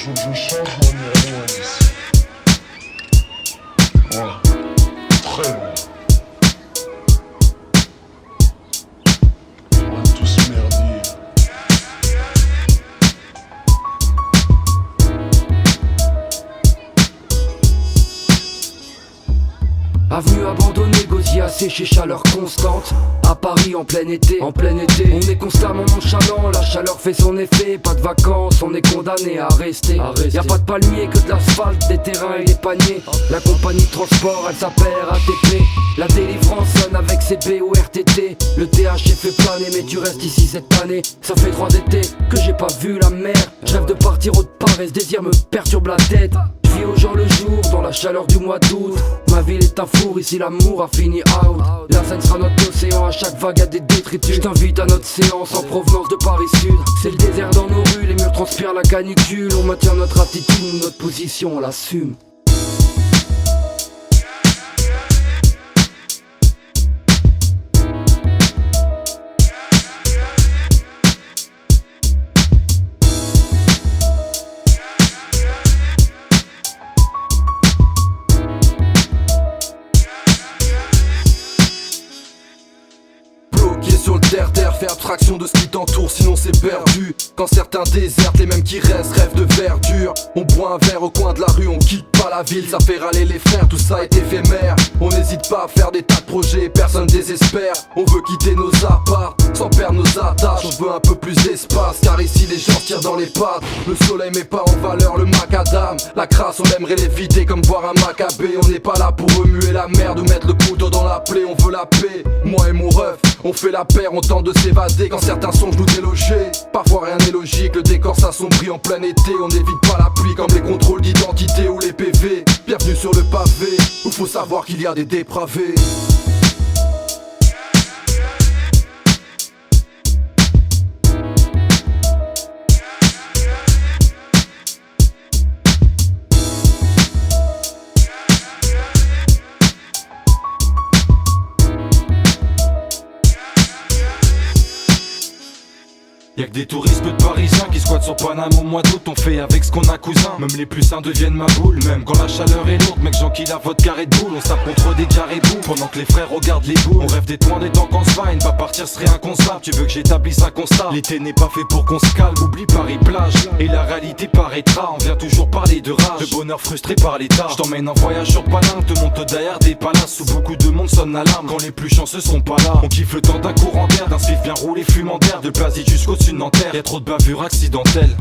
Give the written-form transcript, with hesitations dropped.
Je sens que m'en est loin d'ici. Voilà. Très loin. On va tous merdier. Avenue abandonnée, gosier asséché, chaleur constante. À Paris en plein été, on est constamment nonchalant, la chaleur fait son effet. Pas de vacances, on est condamné à rester. Y'a pas de palmier que de l'asphalte, des terrains et des paniers. La compagnie de transport, elle s'appelle RATP. La délivrance sonne avec ses BORTT. Le THC fait planer, mais tu restes ici cette année. Ça fait 3 étés que j'ai pas vu la mer. Je rêve de partir autre part et ce désir me perturbe la tête. Je vis au jour le jour, dans la chaleur du mois d'août. Ma ville est un four, ici l'amour a fini out. La Seine sera notre océan, à chaque vague a des détritus. Je t'invite à notre séance en provenance de Paris Sud. C'est le désert dans nos rues, les murs transpirent la canicule. On maintient notre attitude, notre position, on l'assume. Sur le terre-terre, fais abstraction de ce qui t'entoure, sinon c'est perdu. Quand certains désertent, les mêmes qui restent rêvent de verdure. On boit un verre au coin de la rue, on quitte pas la ville, ça fait râler les frères, tout ça est éphémère. On n'hésite pas à faire des tas de projets, personne désespère. On veut quitter nos apparts, sans perdre nos attaches. On veut un peu plus d'espace, car ici les gens tirent dans les pattes. Le soleil met pas en valeur le macadam. La crasse, on aimerait l'éviter comme boire un macabé. On n'est pas là pour remuer la merde ou mettre le couteau dans la plaie. On veut la paix, moi et mon ref, on fait la paire, on tente de s'évader quand certains songent nous déloger. Parfois rien n'est logique, le décor s'assombrit en plein été. On n'évite pas la pluie comme les contrôles d'identité ou les PV. Bienvenue sur le pavé, où faut savoir qu'il y a des dépravés. Y'a que des touristes de parisiens qui squattent sur Paname au mois d'août. On fait avec ce qu'on a cousin, même les plus sains deviennent ma boule. Même quand la chaleur est lourde, mec j'enquille la vodka Red Bull. On se tape contre des caribous pendant que les frères regardent les boules. On rêve d'être loin des temps qu'on se va, et ne pas partir serait inconcevable. Tu veux que j'établisse un constat, l'été n'est pas fait pour qu'on se calme. Oublie Paris plage, et la réalité paraîtra. On vient toujours parler de rage, de bonheur frustré par l'état. Je t'emmène en voyage sur Paname, te monte derrière des palaces où beaucoup de monde sonne l'alarme. Quand les plus chanceux sont pas là, on kiffe le temps d'un courant d'air, d'un spiff bien roulé fumant d'air, de Plazy jusqu'au-dessus de Nanterre. Y'a trop de bavures accidentelles.